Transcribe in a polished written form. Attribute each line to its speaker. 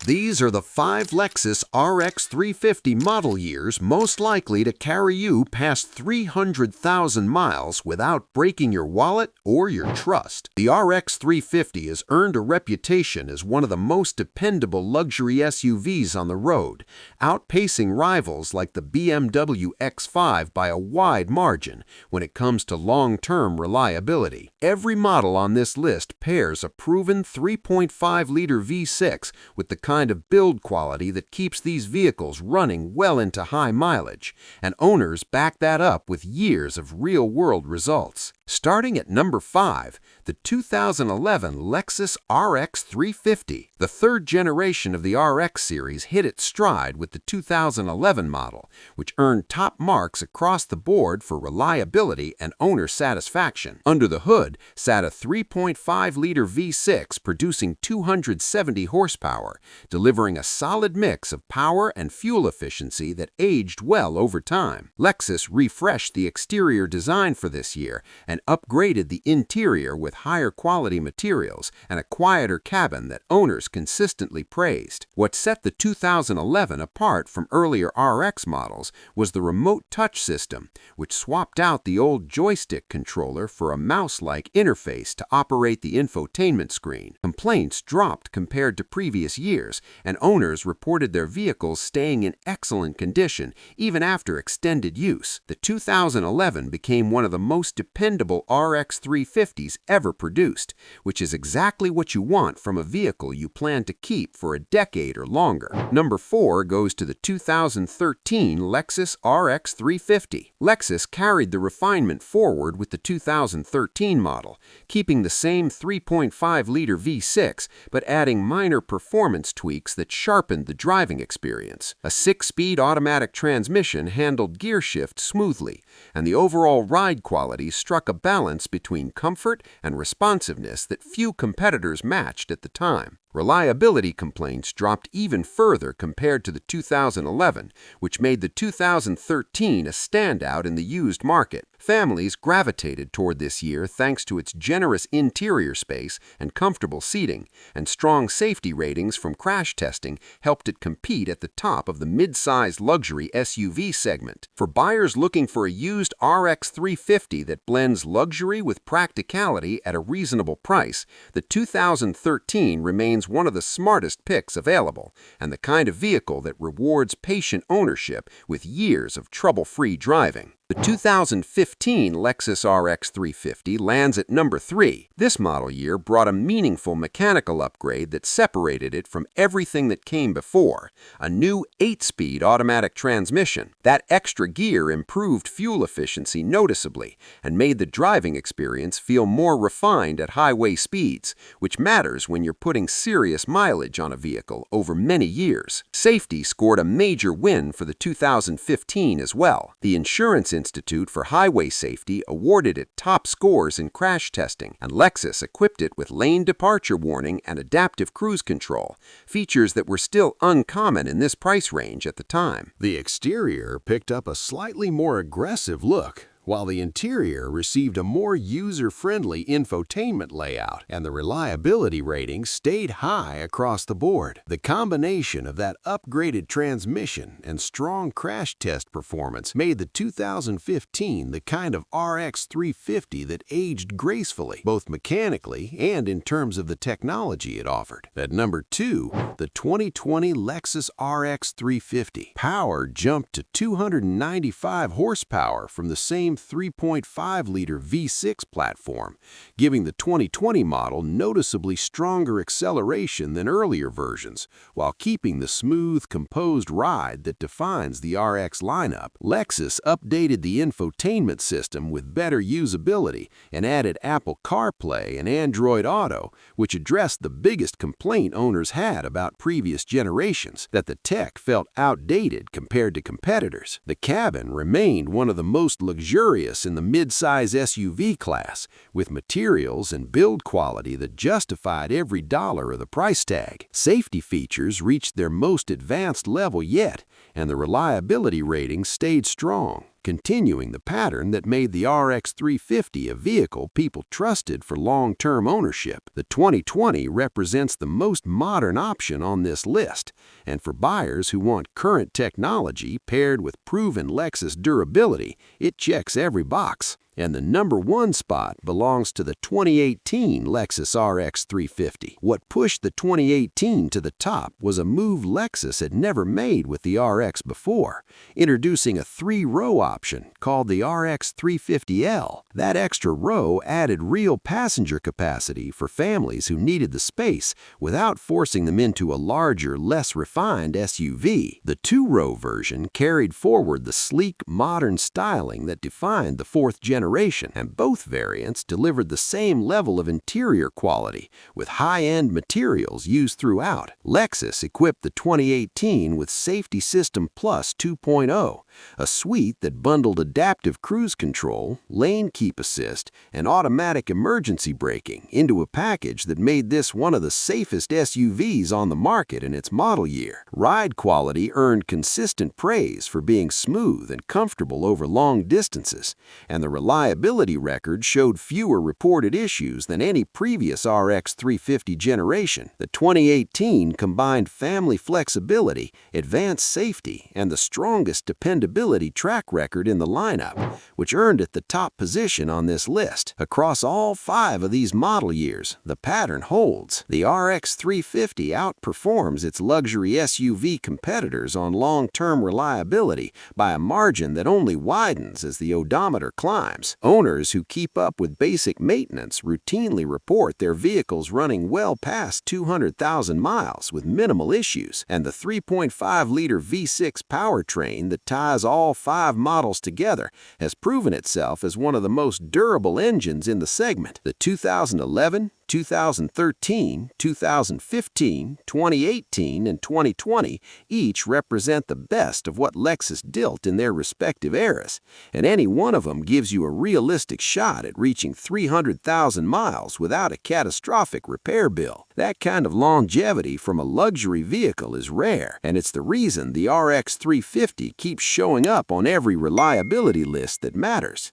Speaker 1: These are the 5 Lexus RX 350 model years most likely to carry you past 300,000 miles without breaking your wallet or your trust. The RX 350 has earned a reputation as one of the most dependable luxury SUVs on the road, outpacing rivals like the BMW X5 by a wide margin when it comes to long-term reliability. Every model on this list pairs a proven 3.5-liter V6 with the kind of build quality that keeps these vehicles running well into high mileage, and owners back that up with years of real-world results. Starting at number 5, the 2011 Lexus RX 350. The third generation of the RX series hit its stride with the 2011 model, which earned top marks across the board for reliability and owner satisfaction. Under the hood sat a 3.5-liter V6 producing 270 horsepower, delivering a solid mix of power and fuel efficiency that aged well over time. Lexus refreshed the exterior design for this year and upgraded the interior with higher quality materials and a quieter cabin that owners consistently praised. What set the 2011 apart from earlier RX models was the remote touch system, which swapped out the old joystick controller for a mouse-like interface to operate the infotainment screen. Complaints dropped compared to previous years, and owners reported their vehicles staying in excellent condition even after extended use. The 2011 became one of the most dependable RX 350s ever produced, which is exactly what you want from a vehicle you plan to keep for a decade or longer. Number 4 goes to the 2013 Lexus RX 350. Lexus carried the refinement forward with the 2013 model, keeping the same 3.5-liter V6 but adding minor performance tweaks that sharpened the driving experience. A 6-speed automatic transmission handled gear shift smoothly, and the overall ride quality struck a balance between comfort and responsiveness that few competitors matched at the time. Reliability complaints dropped even further compared to the 2011, which made the 2013 a standout in the used market. Families gravitated toward this year thanks to its generous interior space and comfortable seating, and strong safety ratings from crash testing helped it compete at the top of the mid-sized luxury SUV segment. For buyers looking for a used RX 350 that blends luxury with practicality at a reasonable price, the 2013 remains one of the smartest picks available, and the kind of vehicle that rewards patient ownership with years of trouble-free driving. The 2015 Lexus RX 350 lands at number 3. This model year brought a meaningful mechanical upgrade that separated it from everything that came before: a new 8-speed automatic transmission. That extra gear improved fuel efficiency noticeably and made the driving experience feel more refined at highway speeds, which matters when you're putting serious mileage on a vehicle over many years. Safety scored a major win for the 2015 as well. The Insurance Institute for Highway Safety awarded it top scores in crash testing, and Lexus equipped it with lane departure warning and adaptive cruise control, features that were still uncommon in this price range at the time.
Speaker 2: The exterior picked up a slightly more aggressive look, while the interior received a more user-friendly infotainment layout, and the reliability ratings stayed high across the board. The combination of that upgraded transmission and strong crash test performance made the 2015 the kind of RX 350 that aged gracefully, both mechanically and in terms of the technology it offered. At number 2, the 2020 Lexus RX 350. Power jumped to 295 horsepower from the same 3.5-liter V6 platform, giving the 2020 model noticeably stronger acceleration than earlier versions, while keeping the smooth, composed ride that defines the RX lineup. Lexus updated the infotainment system with better usability and added Apple CarPlay and Android Auto, which addressed the biggest complaint owners had about previous generations: that the tech felt outdated compared to competitors. The cabin remained one of the most luxurious in the mid-size SUV class, with materials and build quality that justified every dollar of the price tag. Safety features reached their most advanced level yet, and the reliability ratings stayed strong. continuing the pattern that made the RX 350 a vehicle people trusted for long-term ownership. The 2020 represents the most modern option on this list, and for buyers who want current technology paired with proven Lexus durability, it checks every box. And the number one spot belongs to the 2018 Lexus RX 350. What pushed the 2018 to the top was a move Lexus had never made with the RX before, introducing a 3-row option called the RX 350L. That extra row added real passenger capacity for families who needed the space without forcing them into a larger, less refined SUV. The 2-row version carried forward the sleek, modern styling that defined the fourth generation, and both variants delivered the same level of interior quality, with high-end materials used throughout. Lexus equipped the 2018 with Safety System Plus 2.0, a suite that bundled adaptive cruise control, lane keep assist, and automatic emergency braking into a package that made this one of the safest SUVs on the market in its model year. Ride quality earned consistent praise for being smooth and comfortable over long distances, and the reliability record showed fewer reported issues than any previous RX 350 generation. The 2018 combined family flexibility, advanced safety, and the strongest dependability track record in the lineup, which earned it the top position on this list. Across all 5 of these model years, the pattern holds. The RX 350 outperforms its luxury SUV competitors on long-term reliability by a margin that only widens as the odometer climbs. Owners who keep up with basic maintenance routinely report their vehicles running well past 200,000 miles with minimal issues, and the 3.5-liter V6 powertrain that ties all 5 models together has proven itself as one of the most durable engines in the segment. The 2011, 2013, 2015, 2018, and 2020 each represent the best of what Lexus dealt in their respective eras, and any one of them gives you a realistic shot at reaching 300,000 miles without a catastrophic repair bill. That kind of longevity from a luxury vehicle is rare, and it's the reason the RX 350 keeps showing up on every reliability list that matters.